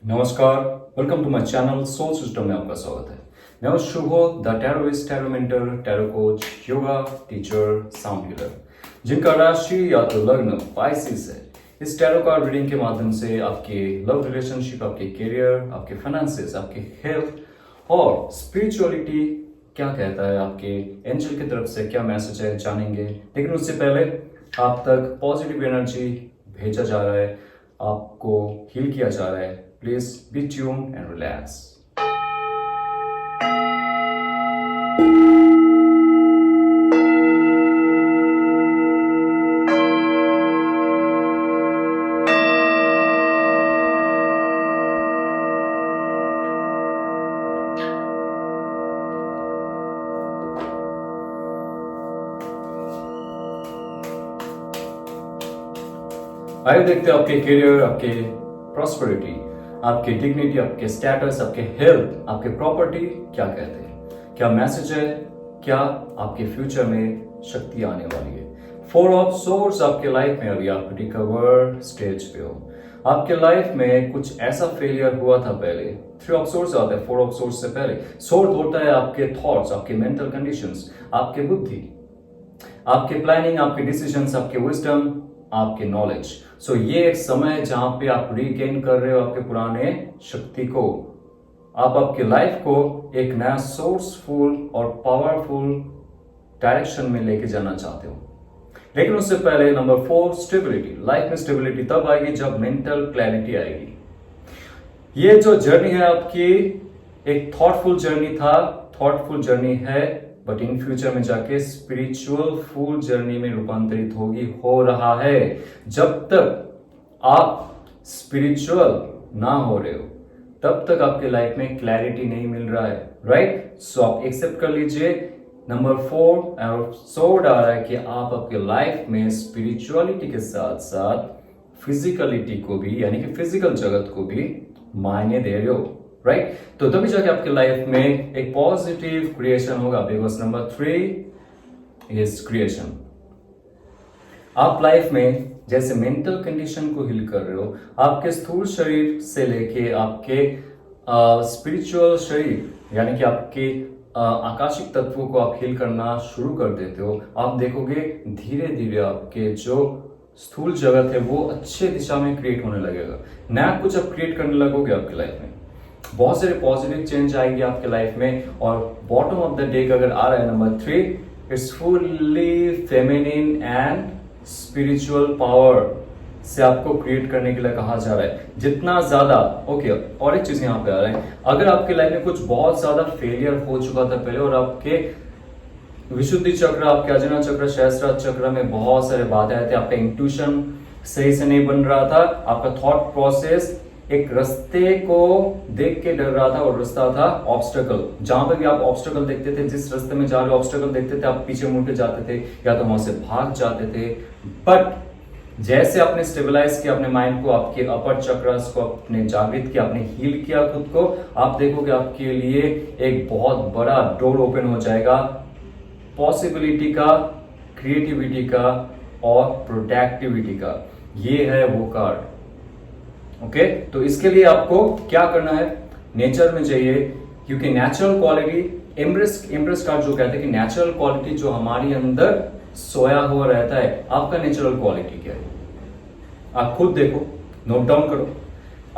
नमस्कार, welcome to my channel soul system में आपका स्वागत है। मैं हूं Shubh, the tarotist, tarot mentor, tarot coach, yoga teacher, sound healer, जिनका राशि या तो लग्न पाइसिस है। इस टैरो कार्ड रीडिंग के माध्यम से आपके लव रिलेशनशिप, आपके करियर, आपके फाइनेंसेस, आपके हेल्थ और स्पिरिचुअलिटी क्या कहता है, आपके एंजल की तरफ से क्या मैसेज है, जानेंगे। लेकिन उससे पहले आप तक पॉजिटिव एनर्जी भेजा जा रहा है, आपको हील किया जा रहा है। Please be tune and relax. आइए देखते हैं आपके करियर, आपके प्रॉस्पेरिटी, आपके डिग्निटी, आपके स्टेटस, आपके हेल्थ, आपके प्रॉपर्टी क्या कहते हैं, क्या मैसेज है, क्या आपके फ्यूचर में शक्ति आने वाली है। 4 ऑफ सोर्स आपके लाइफ में अभी आप रिकवर स्टेज पे हो। आपके लाइफ में कुछ ऐसा फेलियर हुआ था पहले। 3 ऑफ सोर्स आता है 4 ऑफ सोर्स से पहले। सोर्स होता है आपके थॉट्स, आपके मेंटल कंडीशंस, आपके बुद्धि, आपके प्लानिंग, आपके डिसीजंस, आपके विजडम, आपके नॉलेज। सो ये एक समय है जहां पे आप रीगेन कर रहे हो आपके पुराने शक्ति को। आप आपके लाइफ को एक नया सोर्सफुल और पावरफुल डायरेक्शन में लेके जाना चाहते हो। लेकिन उससे पहले नंबर 4, स्टेबिलिटी। लाइफ में स्टेबिलिटी तब आएगी जब मेंटल क्लैरिटी आएगी। ये जो जर्नी है आपकी, एक थॉटफुल जर्नी था, थॉटफुल जर्नी है, बट इन फ्यूचर में जाके स्पिरिचुअल फुल जर्नी में रूपांतरित होगी, हो रहा है। जब तक आप स्पिरिचुअल ना हो रहे हो तब तक आपके लाइफ में क्लैरिटी नहीं मिल रहा है, राइट। सो आप एक्सेप्ट कर लीजिए। नंबर 4 और सोर्ड आ रहा है कि आप आपके लाइफ में स्पिरिचुअलिटी के साथ साथ फिजिकलिटी को भी, यानी कि फिजिकल जगत को भी मायने दे रहे हो, राइट। तो तभी जाके आपके लाइफ में एक पॉजिटिव क्रिएशन होगा। Because number 3 is creation. आप लाइफ में जैसे मेंटल कंडीशन को हील कर रहे हो, आपके स्थूल शरीर से लेके आपके स्पिरिचुअल शरीर, यानी कि आपके आकाशिक तत्वों को आप हील करना शुरू कर देते हो। आप देखोगे धीरे धीरे आपके जो स्थूल जगत है वो अच्छे दिशा में क्रिएट होने लगेगा। नया कुछ आप क्रिएट करने लगोगे आपके लाइफ में। बहुत सारे पॉजिटिव चेंज आएंगे आपके लाइफ में। और बॉटम ऑफ द डे अगर आ रहा है number 3, it's fully feminine and spiritual power से आपको क्रिएट करने के लिए कहा जा रहा है। जितना ज्यादा ओके। और एक चीज यहाँ पे आ रहा है, अगर आपके लाइफ में कुछ बहुत ज्यादा फेलियर हो चुका था पहले और आपके विशुद्धि चक्र, आपके अजना चक्र, सहस्त्रार चक्र में बहुत सारे बाधाएं थे, आपका इंट्यूशन सही से नहीं बन रहा था, आपका थॉट प्रोसेस एक रास्ते को देख के डर रहा था और रास्ता था ऑब्स्टेकल। जहां पर भी आप ऑब्स्टेकल देखते थे, जिस रास्ते में जा रहे ऑब्स्टेकल देखते थे, आप पीछे मुड़ के जाते थे या तो वहां से भाग जाते थे। बट जैसे आपने स्टेबलाइज किया अपने माइंड को, आपके अपर चक्रस को आपने जागृत किया, आपने हील किया खुद को, आप देखोगे आपके लिए एक बहुत बड़ा डोर ओपन हो जाएगा पॉसिबिलिटी का, क्रिएटिविटी का और प्रोडक्टिविटी का। ये है वो कार्ड, ओके। तो इसके लिए आपको क्या करना है, नेचर में जाइए, क्योंकि नेचुरल क्वालिटी एम्ब्रेस कार्ड जो कहते हैं कि नेचुरल क्वालिटी जो हमारी अंदर सोया हुआ रहता है। आपका नेचुरल क्वालिटी क्या है, आप खुद देखो, नोट डाउन करो।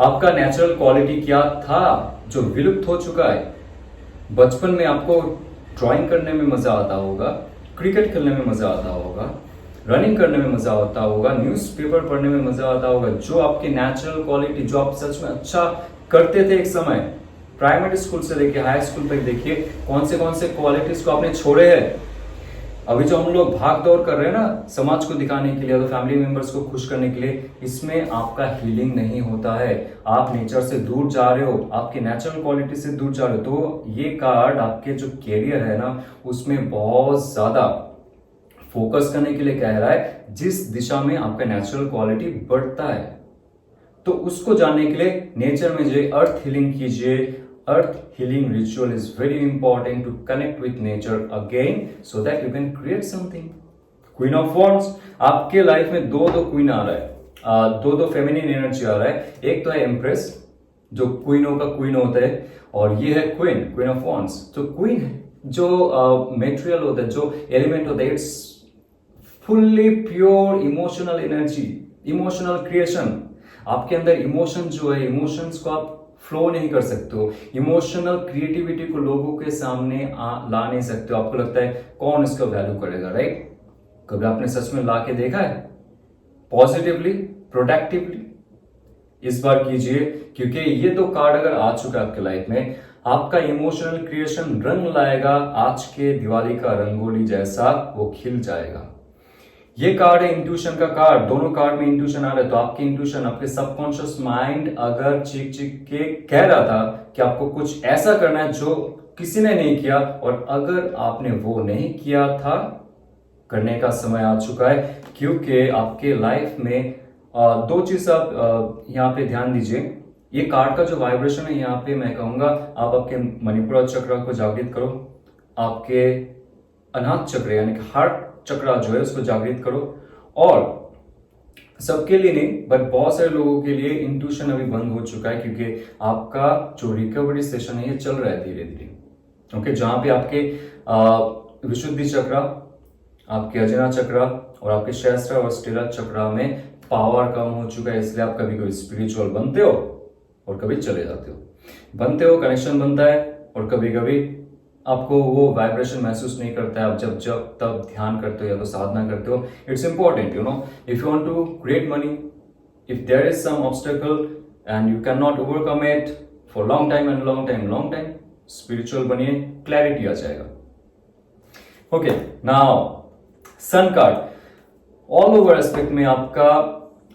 आपका नेचुरल क्वालिटी क्या था जो विलुप्त हो चुका है। बचपन में आपको ड्राइंग करने में मजा आता होगा, क्रिकेट खेलने में मजा आता होगा, रनिंग करने में मजा आता होगा, न्यूज़पेपर पढ़ने में मजा आता होगा। जो आपकी नेचुरल क्वालिटी, जो आप सच में अच्छा करते थे एक समय, प्राइमरी स्कूल से लेके हाई स्कूल तक देखिए कौन से क्वालिटीज को आपने छोड़े हैं। अभी जो हम लोग भाग दौड़ कर रहे हैं ना समाज को दिखाने के लिए, तो फैमिली मेंबर्स को खुश करने के लिए, इसमें आपका हीलिंग नहीं होता है। आप नेचर से दूर जा रहे हो, आपकी नेचुरल क्वालिटी से दूर जा रहे हो। तो ये कार्ड आपके जो कैरियर है ना उसमें बहुत ज्यादा फोकस करने के लिए कह रहा है, जिस दिशा में आपका नेचुरल क्वालिटी बढ़ता है। तो उसको जानने के लिए नेचर में जाइए, अर्थ हीलिंग कीजिए। Earth healing ritual is very important to connect with nature again so that you can create something. Queen of wands, आपके लाइफ में दो क्वीन आ रहा है, दो फेमिनिन एनर्जी आ रहा है। एक तो है एम्प्रेस जो क्वीनों का क्वीन होता है, और ये है क्वीन ऑफ वॉन्ड्स। तो क्वीन जो मेटेरियल होता है, जो एलिमेंट होता है, it's fully pure emotional energy, emotional creation. आपके अंदर इमोशन जो है, इमोशंस को आप फ्लो नहीं कर सकते हो, इमोशनल क्रिएटिविटी को लोगों के सामने ला नहीं सकते हो। आपको लगता है कौन इसका वैल्यू करेगा, राइट? कभी आपने सच में ला के देखा है पॉजिटिवली, प्रोडक्टिवली? इस बार कीजिए, क्योंकि ये तो कार्ड अगर आ चुका है आपके लाइफ में, आपका इमोशनल क्रिएशन रंग लाएगा, आज के दिवाली का रंगोली जैसा वो खिल जाएगा। ये कार्ड है इंट्यूशन का कार्ड, दोनों कार्ड में इंट्यूशन आ रहा है। तो आपकी इंट्यूशन, आपके सबकॉन्शियस माइंड अगर चीख चीख के कह रहा था कि आपको कुछ ऐसा करना है जो किसी ने नहीं किया, और अगर आपने वो नहीं किया था, करने का समय आ चुका है। क्योंकि आपके लाइफ में दो चीज आप यहाँ पे ध्यान दीजिए। ये कार्ड का जो वाइब्रेशन है, यहाँ पे मैं कहूंगा आप आपके मणिपुर चक्र को जागृत करो, आपके अनाहत चक्र यानी कि हार्ट चक्र जो है उसको जागृत करो। और सबके लिए नहीं, बट बहुत सारे लोगों के लिए इंट्यूशन अभी बंद हो चुका है, क्योंकि आपका जो रिकवरी सेशन है ये चल रहा है धीरे धीरे। ओके, जहां पे आपके विशुद्धि चक्र, आपके अजना चक्र और आपके सहस्त्र और स्टेलर चक्र में पावर कम हो चुका है। इसलिए आप कभी कभी स्पिरिचुअल बनते हो और कभी चले जाते हो, बनते हो, कनेक्शन बनता है, और कभी कभी आपको वो वाइब्रेशन महसूस नहीं करता है। आप जब तब ध्यान करते हो या तो साधना करते हो। It's important, you know, if you want to create money, if there is some obstacle and you can not overcome it for long time, spiritual बनिए, क्लैरिटी आ जाएगा। Okay, now sun card all over aspect में आपका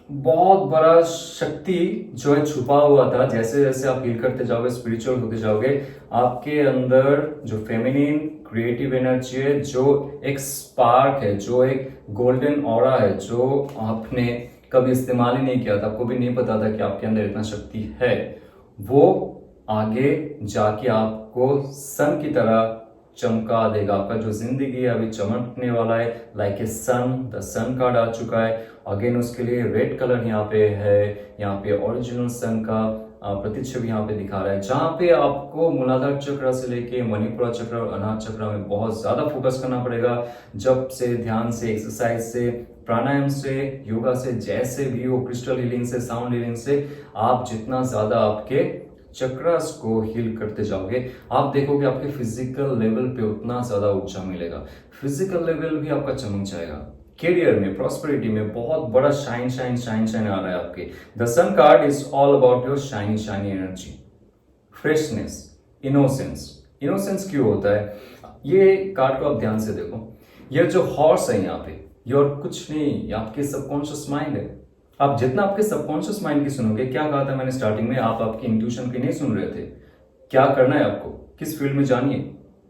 बहुत बड़ा शक्ति जो है छुपा हुआ था। जैसे जैसे आप हील करते जाओगे, स्पिरिचुअल होते जाओगे, आपके अंदर जो फेमिनिन क्रिएटिव एनर्जी है, जो एक स्पार्क है, जो एक गोल्डन ऑरा है, जो आपने कभी इस्तेमाल ही नहीं किया था, आपको भी नहीं पता था कि आपके अंदर इतना शक्ति है, वो आगे जाके आपको सन की तरह चमका देगा। आपका जो जिंदगी है अभी चमकने वाला है, like a sun. The sun card आ चुका है। अगेन उसके लिए रेड कलर यहाँ पे है, यहाँ पे ओरिजिनल सन का प्रतिच्छवि यहाँ पे दिखा रहा है, जहां पे आपको मूलाधार चक्र से लेके मणिपुर चक्र और अनाहत चक्र में बहुत ज्यादा फोकस करना पड़ेगा। जब से, ध्यान से, एक्सरसाइज से, प्राणायाम से, योगा से, जैसे भी हो, क्रिस्टल हीलिंग से, साउंड हीलिंग से, आप जितना ज्यादा आपके चक्रास को हील करते जाओगे, आप देखोगे आपके फिजिकल लेवल पे उतना ज्यादा ऊर्जा मिलेगा। फिजिकल लेवल भी आपका चमक जाएगा। करियर में, प्रॉस्पेरिटी में बहुत बड़ा शाइन आ रहा है आपके। The sun card is all about your shiny energy, freshness, innocence क्यों होता है? ये कार्ड को आप ध्यान से देखो। ये जो हॉर्स है यहाँ पे, ये और कुछ नहीं, ये आपके सबकॉन्शियस माइंड है। आप जितना आपके सबकॉन्शियस माइंड की सुनोगे, क्या कहा था मैंने स्टार्टिंग में, आप आपकी इंट्यूशन की नहीं सुन रहे थे। क्या करना है आपको, किस फील्ड में जानी है,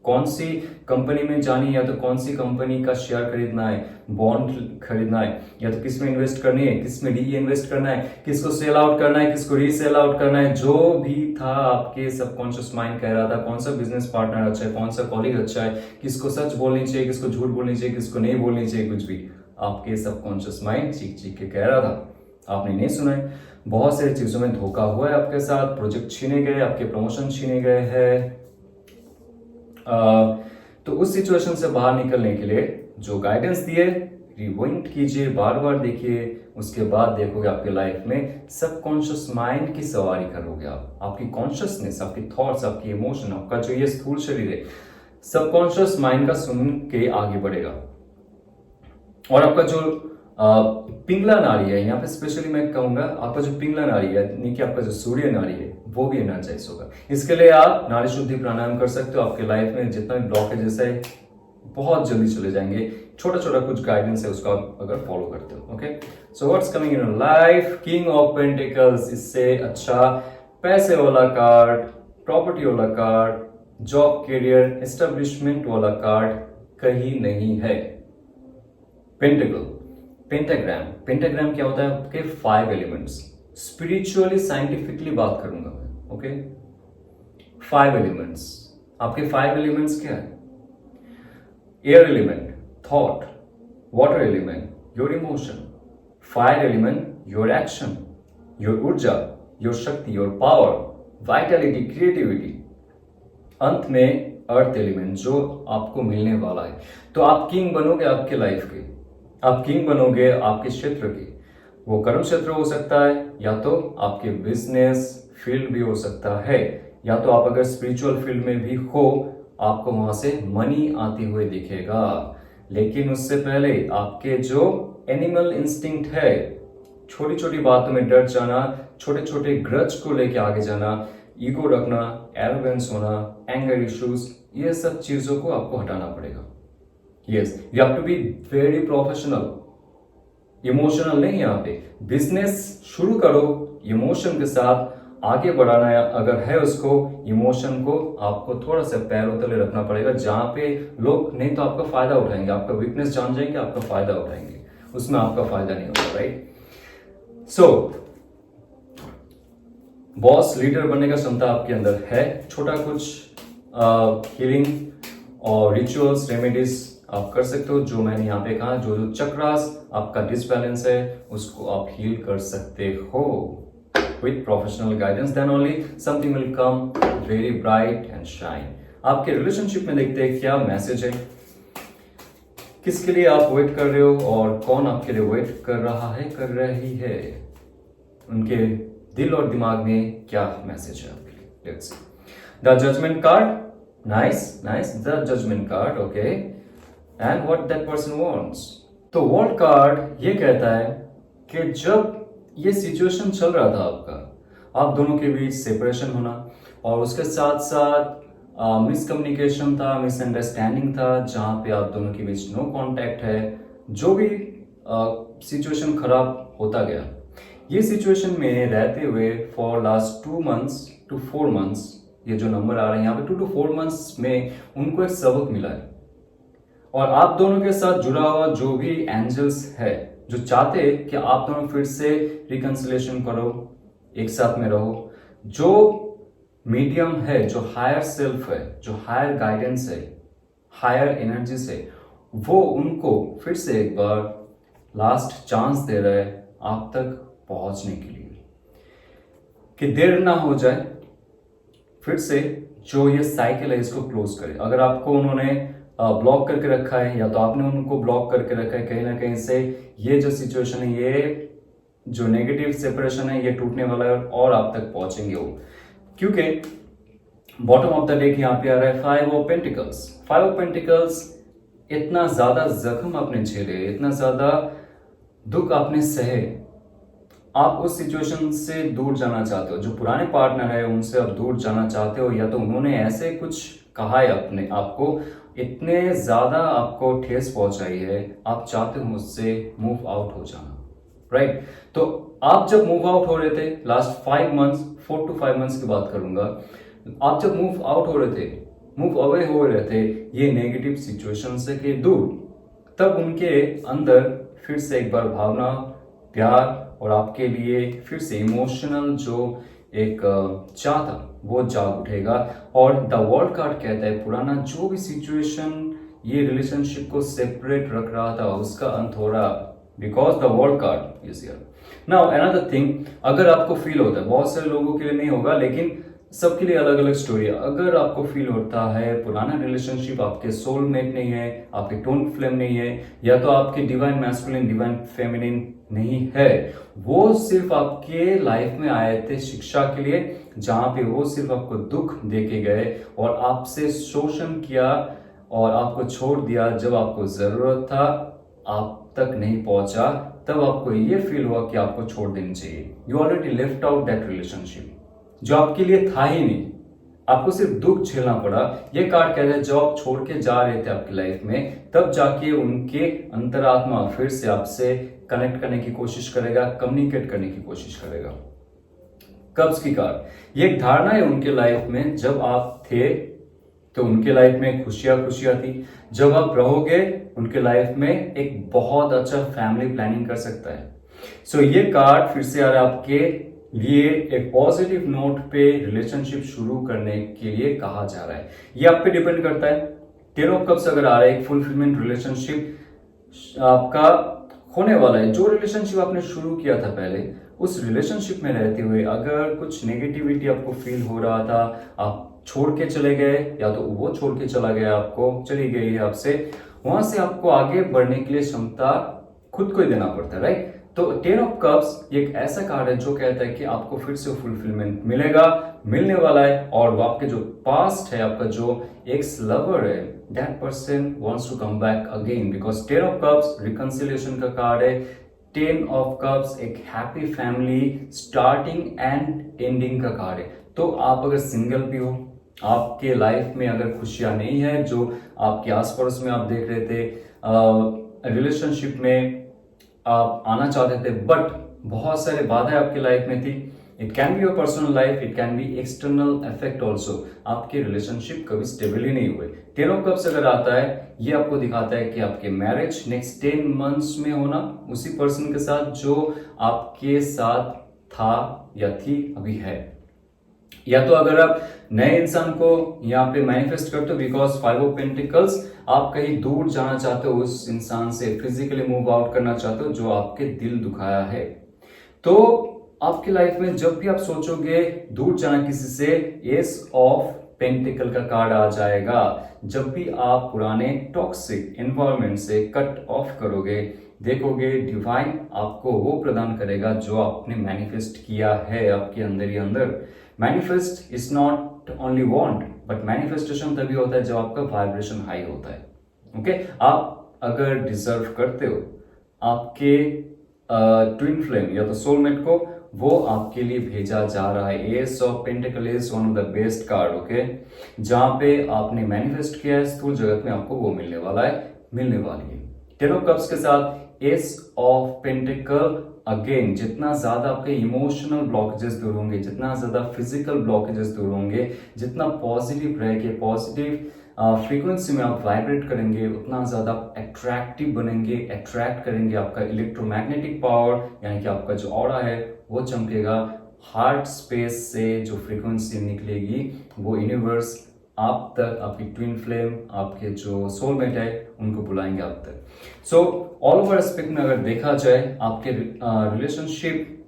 कौन सी कंपनी में जानी है, या तो कौन सी कंपनी का शेयर खरीदना है, बॉन्ड खरीदना है, या तो किस में इन्वेस्ट करनी है, किस में री इन्वेस्ट करना है, किसको सेल आउट करना है, किसको रीसेल आउट करना है। जो भी था आपके सबकॉन्शियस माइंड कह रहा था कौन सा बिजनेस पार्टनर अच्छा है, कौन सा कॉलीग अच्छा है, किसको सच बोलनी चाहिए, किसको झूठ बोलनी चाहिए, किसको नहीं बोलनी चाहिए, कुछ भी आपके सबकॉन्शियस माइंड चीख के कह रहा था, आपने नहीं सुना है। बहुत सारी चीजों में धोखा हुआ है आपके साथ, प्रोजेक्ट छीने गए, आपके प्रमोशन छीने गए हैं। तो उस सिचुएशन से बाहर निकलने के लिए जो गाइडेंस दिए, रिवाइंड कीजिए, बार बार देखिए, उसके बाद देखोगे आपके लाइफ में सबकॉन्शियस माइंड की सवारी करोगे आप। आपकी कॉन्शियसनेस, आपकी थॉट्स, आपकी इमोशन, आपका जो ये स्थूल शरीर है, सबकॉन्शियस माइंड का सुन के आगे बढ़ेगा। और आपका जो पिंगला नाड़ी है, यहाँ पे स्पेशली मैं कहूंगा आपका जो पिंगला नाड़ी है, यानी कि आपका जो सूर्य नाड़ी है, वो भी एनर्जाइज होगा। इसके लिए आप नाड़ी शुद्धि प्राणायाम कर सकते हो। आपके लाइफ में जितना भी ब्लॉकेजेस है बहुत जल्दी चले जाएंगे। छोटा छोटा कुछ गाइडेंस है, उसको आप अगर फॉलो करते हो। Okay, so what's coming in life, king of pentacles. इससे अच्छा पैसे वाला कार्ड, प्रॉपर्टी वाला कार्ड, जॉब, करियर, एस्टेब्लिशमेंट वाला कार्ड कहीं नहीं है। पेंटिकल, पेंटाग्राम क्या होता है? आपके 5 एलिमेंट्स। स्पिरिचुअली साइंटिफिकली बात करूंगा मैं। Okay, 5 elements. आपके 5 एलिमेंट्स क्या है? Air element thought, water element your emotion, fire element your action, your ऊर्जा, योर शक्ति, योर पावर, वाइटलिटी, क्रिएटिविटी, अंत में अर्थ एलिमेंट जो आपको मिलने वाला है। तो आप किंग बनोगे आपके लाइफ के, आप किंग बनोगे आपके क्षेत्र के। वो कर्म क्षेत्र हो सकता है, या तो आपके बिजनेस फील्ड भी हो सकता है, या तो आप अगर स्पिरिचुअल फील्ड में भी हो, आपको वहां से मनी आती हुई दिखेगा। लेकिन उससे पहले आपके जो एनिमल इंस्टिंक्ट है, छोटी छोटी बातों में डर जाना, छोटे छोटे ग्रज को लेके आगे जाना, ईगो रखना, एरोगेंस होना, एंगर इश्यूज, ये सब चीजों को आपको हटाना पड़ेगा। Yes, you have to be very professional, emotional नहीं। यहाँ पे बिजनेस शुरू करो इमोशन के साथ, आगे बढ़ाना है अगर है उसको, इमोशन को आपको थोड़ा सा पैरों तले रखना पड़ेगा, जहां पे लोग नहीं तो आपका फायदा उठाएंगे, आपका वीकनेस जान जाएंगे, आपका फायदा उठाएंगे, उसमें आपका फायदा नहीं होगा, राइट। सो बॉस लीडर बनने का क्षमता आपके अंदर है। छोटा कुछ हीलिंग और रिचुअल्स रेमेडीज आप कर सकते हो, जो मैंने यहाँ पे कहा, जो जो चक्रास आपका डिसबैलेंस है उसको आप हील कर सकते हो with professional guidance. Then only something will come very bright and shine. आपके रिलेशनशिप में देखते हैं क्या मैसेज है, किसके लिए आप वेट कर रहे हो और कौन आपके लिए वेट कर रहा है, कर रही है, उनके दिल और दिमाग में क्या मैसेज है आपके लिए। Let's see the judgement card. Nice nice, the judgement card, okay. And what that person wants. तो वर्ल्ड कार्ड ये कहता है कि जब ये सिचुएशन चल रहा था आपका, आप दोनों के बीच सेपरेशन होना और उसके साथ साथ मिसकम्युनिकेशन था, मिसअंडरस्टैंडिंग था, जहां पे आप दोनों के बीच नो कांटेक्ट है, जो भी सिचुएशन खराब होता गया, ये सिचुएशन में रहते हुए for last 2 months to 4 months, ये जो नंबर आ रहे हैं यहाँ पे 2 to 4 months में उनको एक सबक मिला है। और आप दोनों के साथ जुड़ा हुआ जो भी एंजल्स है, जो चाहते हैं कि आप दोनों फिर से रिकंसिलेशन करो, एक साथ में रहो, जो मीडियम है, जो हायर सेल्फ है, जो हायर गाइडेंस है, हायर एनर्जी से, वो उनको फिर से एक बार लास्ट चांस दे रहा है आप तक पहुंचने के लिए, कि देर ना हो जाए, फिर से जो ये साइकिल है इसको क्लोज करे। अगर आपको उन्होंने ब्लॉक करके रखा है, या तो आपने उनको ब्लॉक करके रखा है, कहीं ना कहीं से ये जो सिचुएशन है, ये जो नेगेटिव सेपरेशन है, ये टूटने वाला है और आप तक पहुंचेंगे वो। क्योंकि बॉटम ऑफ द डेक यहाँ पे आ रहा है 5 of Pentacles। 5 of Pentacles, इतना ज्यादा जख्म आपने झेले, इतना ज्यादा दुख आपने सहे, आप उस सिचुएशन से दूर जाना चाहते हो, जो पुराने पार्टनर है उनसे आप दूर जाना चाहते हो, या तो उन्होंने ऐसे कुछ कहा है अपने आपको, इतने ज्यादा आपको ठेस पहुंचाई है, आप चाहते हो उससे मूव आउट हो जाना, राइट। तो आप जब मूव आउट हो रहे थे लास्ट 5 months, 4 to 5 months की बात करूंगा, आप जब मूव आउट हो रहे थे, मूव अवे हो रहे थे ये नेगेटिव सिचुएशन से के दूर, तब उनके अंदर फिर से एक बार भावना, प्यार और आपके लिए फिर से इमोशनल जो एक चाह था वो जाग उठेगा। और द वर्ल्ड कार्ड कहता है पुराना जो भी सिचुएशन ये रिलेशनशिप को सेपरेट रख रहा था उसका अंत हो रहा, because the world card is here. Now another thing, अगर आपको फील होता है, बहुत सारे लोगों के लिए नहीं होगा लेकिन सबके लिए अलग अलग स्टोरी है, अगर आपको फील होता है पुराना रिलेशनशिप आपके सोलमेट नहीं है, आपके टोन फ्लेम नहीं है, या तो आपके डिवाइन मैस्कुलिन डिवाइन फेमिनिन नहीं है, वो सिर्फ आपके लाइफ में आए थे शिक्षा के लिए, जहां पे वो सिर्फ आपको दुख देके गए और आपसे शोषण किया और आपको छोड़ दिया जब आपको जरूरत था, आप तक नहीं पहुंचा, तब आपको ये फील हुआ कि आपको छोड़ देनी चाहिए। You already left out that relationship जो आपके लिए था ही नहीं, आपको सिर्फ दुख झेलना पड़ा। ये कार्ड कहता है जब आप छोड़ के जा रहे थे आपकी लाइफ में, तब जाके उनके अंतरात्मा फिर से आपसे कनेक्ट करने की कोशिश करेगा, कम्युनिकेट करने की कोशिश करेगा। कब्ज की कार्ड, ये एक धारणा है उनके लाइफ में, जब आप थे तो उनके लाइफ में खुशियां खुशियां थी, जब आप रहोगे उनके लाइफ में एक बहुत अच्छा फैमिली प्लानिंग कर सकता है। सो ये कार्ड फिर से आ रहा है आपके लिए एक पॉजिटिव नोट पे रिलेशनशिप शुरू करने के लिए कहा जा रहा है। ये आप पे डिपेंड करता है। 10 of Cups अगर आ रहा है, एक फुलफिलमेंट रिलेशनशिप आपका होने वाला है। जो रिलेशनशिप आपने शुरू किया था पहले, उस रिलेशनशिप में रहते हुए अगर कुछ नेगेटिविटी आपको फील हो रहा था, आप छोड़ के चले गए या तो वो छोड़ के चला गया, आपको चली गई है आपसे, वहां से आपको आगे बढ़ने के लिए क्षमता खुद को ही देना पड़ता है, राइट। तो टेन ऑफ कप्स एक ऐसा कार्ड है जो कहता है कि आपको फिर से फुलफिलमेंट मिलेगा, मिलने वाला है, और वो आपके जो पास्ट है, आपका जो एक्स लवर है, that person wants to come back again, because ten of cups reconciliation का कार्ड है। टेन ऑफ कप्स एक happy family starting and ending का कार्ड है। तो आप अगर सिंगल भी हो, आपके लाइफ में अगर खुशियां नहीं है, जो आपके आस पड़ोस में आप देख रहे थे, रिलेशनशिप में आप आना चाहते थे बट बहुत सारे बाधाएं आपकी लाइफ में थी, it can be your personal life, it can be external effect also, आपके रिलेशनशिप कभी स्टेबल ही नहीं हुए। टेन ऑफ कप्स अगर आता है, ये आपको दिखाता है कि आपके मैरिज नेक्स्ट 10 मंथ्स में होना उसी पर्सन के साथ जो आपके साथ था या थी, अभी है। या तो अगर आप नए इंसान को यहाँ पे मैनिफेस्ट करते हो, बिकॉज 5 ऑफ पेंटिकल्स, आप कहीं दूर जाना चाहते हो उस इंसान से, फिजिकली मूव आउट करना चाहते हो जो आपके दिल दुखाया है। तो आपकी लाइफ में जब भी आप सोचोगे दूर जाना किसी से, एस ऑफ पेंटिकल का कार्ड आ जाएगा। जब भी आप पुराने टॉक्सिक एनवायरनमेंट से कट ऑफ करोगे, देखोगे डिवाइन आपको वो प्रदान करेगा जो आपने मैनिफेस्ट किया है आपके अंदर ही अंदर। Manifest is not only want, but manifestation तभी होता है जब आपका वाइब्रेशन हाई होता है। ओके, आप अगर डिजर्व करते हो आपके ट्विन फ्लेम या तो सोलमेट को, वो आपके लिए भेजा जा रहा है। S of pentacle is one of the best card, okay, जहां पे आपने मैनिफेस्ट किया है स्थूल जगत में आपको वो मिलने वाला है, मिलने वाली है। टेन ऑफ कप्स के साथ एस ऑफ पेंटिकल, अगेन जितना ज्यादा आपके इमोशनल ब्लॉकेजेस दूर होंगे, जितना ज्यादा फिजिकल ब्लॉकेजेस दूर होंगे, जितना पॉजिटिव रहेंगे, पॉजिटिव फ्रीक्वेंसी में आप वाइब्रेट करेंगे, उतना ज्यादा अट्रैक्टिव बनेंगे, अट्रैक्ट करेंगे। आपका इलेक्ट्रोमैग्नेटिक पावर यानी कि आपका जो ऑरा है वो चमकेगा। हार्ट स्पेस से जो फ्रीक्वेंसी निकलेगी वो यूनिवर्स आप तक, आपकी ट्विन फ्लेम, आपके जो सोलमेट है उनको बुलाएंगे आप तक। सो ऑल ओवर एस्पेक्ट में अगर देखा जाए, आपके रिलेशनशिप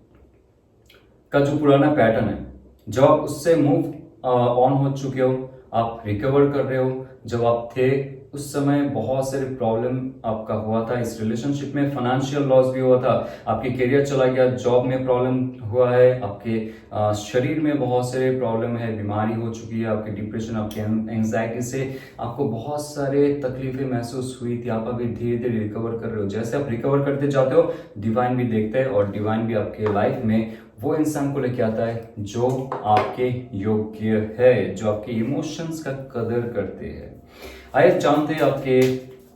का जो पुराना पैटर्न है, जब आप उससे मूव ऑन हो चुके हो, आप रिकवर कर रहे हो, जब आप थे उस समय बहुत सारे प्रॉब्लम आपका हुआ था इस रिलेशनशिप में, फाइनेंशियल लॉस भी हुआ था, आपके करियर चला गया, जॉब में प्रॉब्लम हुआ है, आपके शरीर में बहुत सारे प्रॉब्लम है, बीमारी हो चुकी है, आपके डिप्रेशन, आपके एंजाइटी से आपको बहुत सारे तकलीफें महसूस हुई थी, आप अभी धीरे धीरे रिकवर कर रहे हो। जैसे आप रिकवर करते जाते हो, डिवाइन भी देखते हैं और डिवाइन भी आपके लाइफ में वो इंसान को लेके आता है जो आपके योग्य है, जो आपके इमोशंस का कदर करते हैं। आइए जानते हैं आपके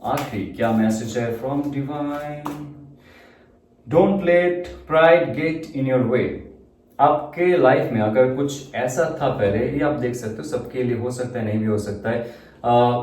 आखिरी क्या मैसेज है from divine. Don't let pride get in your way. आपके लाइफ में अगर कुछ ऐसा था पहले, ये आप देख सकते हो, सबके लिए हो सकता है, नहीं भी हो सकता है।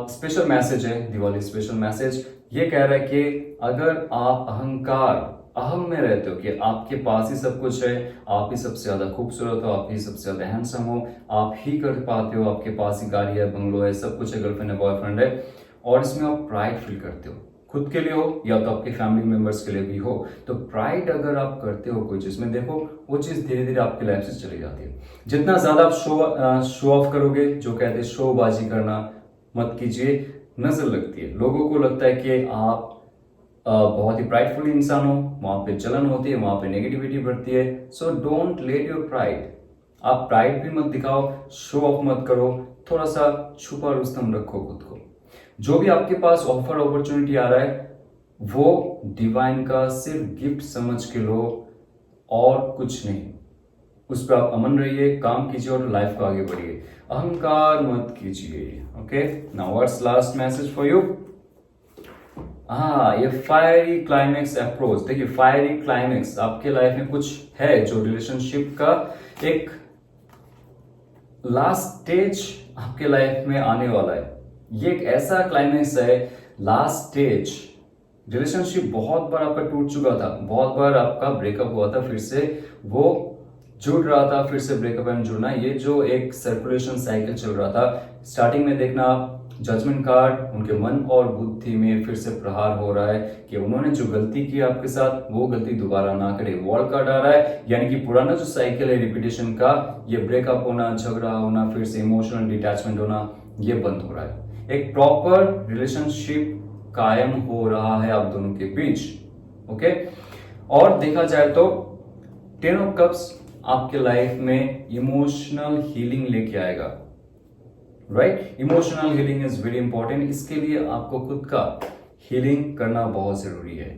स्पेशल मैसेज है, दिवाली स्पेशल मैसेज। ये कह रहा है कि अगर आप अहम में रहते हो कि आपके पास ही सब कुछ है, आप ही सबसे ज्यादा खूबसूरत हो, आप ही सबसे ज्यादा हैंडसम हो, आप ही कर पाते हो, आपके पास ही गाड़ी है, बंगलो है, सब कुछ है, गर्लफ्रेंड है, बॉयफ्रेंड है, और इसमें आप प्राइड फील करते हो, खुद के लिए हो या तो आपके फैमिली मेंबर्स के लिए भी हो, तो प्राइड अगर आप करते हो कोई चीज में, देखो वो चीज धीरे धीरे आपकी लाइफ से चली जाती है। जितना ज्यादा आप शो ऑफ करोगे, जो कहते हैं शोबाजी करना मत कीजिए, नजर लगती है, लोगों को लगता है कि आप बहुत ही प्राइडफुल इंसान हो, वहां पे जलन होती है, वहां पे नेगेटिविटी बढ़ती है। So don't let your pride, आप प्राइड भी मत दिखाओ, शो ऑफ मत करो, थोड़ा सा छुपा रुस्तम रखो खुद को। जो भी आपके पास ऑफर अपॉर्चुनिटी आ रहा है वो डिवाइन का सिर्फ गिफ्ट समझ के लो और कुछ नहीं। उस पर आप अमन रहिए, काम कीजिए और लाइफ को आगे बढ़िए, अहंकार मत कीजिए। Okay, now what's last message for you. हाँ, ये फायरी क्लाइमेक्स अप्रोच। देखिए, फायरी क्लाइमेक्स आपके लाइफ में कुछ है जो रिलेशनशिप का एक लास्ट स्टेज आपके लाइफ में आने वाला है। ये एक ऐसा क्लाइमेक्स है, लास्ट स्टेज। रिलेशनशिप बहुत बार आपका टूट चुका था, बहुत बार आपका ब्रेकअप हुआ था, फिर से वो जुड़ रहा था, फिर से ब्रेकअप एंड जुड़ना, ये जो एक सर्कुलेशन साइकिल चल रहा था। स्टार्टिंग में देखना जजमेंट कार्ड उनके मन और बुद्धि में फिर से प्रहार हो रहा है कि उन्होंने जो गलती की आपके साथ वो गलती दोबारा ना करे। वॉल कार्ड आ रहा है, यानी कि पुराना जो साइकिल है रिपीटेशन का, ये ब्रेकअप होना, झगड़ा होना, फिर से इमोशनल डिटैचमेंट होना, ये बंद हो रहा है। एक प्रॉपर रिलेशनशिप कायम हो रहा है आप दोनों के बीच। ओके, और देखा जाए तो 10 ऑफ कप्स आपके लाइफ में इमोशनल हीलिंग लेके आएगा, right. Emotional healing is very important. इसके लिए आपको खुद का हीलिंग करना बहुत जरूरी है।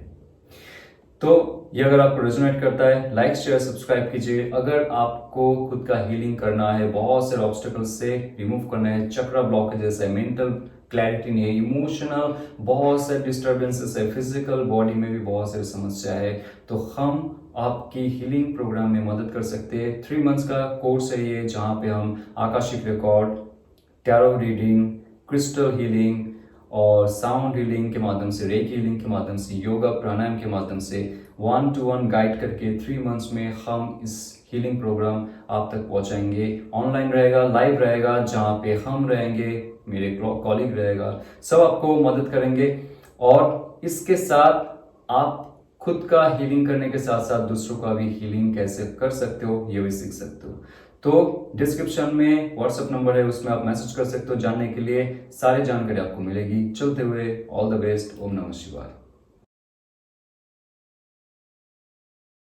तो ये अगर आपको रेजोनेट करता है, लाइक शेयर सब्सक्राइब कीजिए। अगर आपको खुद का हीलिंग करना है, बहुत से ऑब्स्टेकल्स से रिमूव करना है, चक्रा ब्लॉकेजेस है, मेंटल क्लैरिटी नहीं है, इमोशनल बहुत से डिस्टर्बेंसेस है, फिजिकल बॉडी में भी बहुत सारी समस्या है, तो हम आपकी हीलिंग प्रोग्राम में मदद कर सकते हैं। 3 मंथ्स का कोर्स है ये, जहां पे हम Akashic record, tarot reading, crystal healing और साउंड हीलिंग के माध्यम से, रेकी हीलिंग के माध्यम से, योगा प्राणायाम के माध्यम से 1-to-1 गाइड करके 3 मंथ्स में हम इस हीलिंग प्रोग्राम आप तक पहुंचाएंगे। ऑनलाइन रहेगा, लाइव रहेगा, जहां पे हम रहेंगे, मेरे कॉलीग रहेगा, सब आपको मदद करेंगे। और इसके साथ आप खुद का हीलिंग करने के साथ साथ दूसरों का भी हीलिंग कैसे कर सकते हो ये भी सीख सकते हो। तो डिस्क्रिप्शन में व्हाट्सएप नंबर है, उसमें आप मैसेज कर सकते हो जानने के लिए। सारी जानकारी आपको मिलेगी। चलते हुए ऑल द बेस्ट। ओम नमः शिवाय।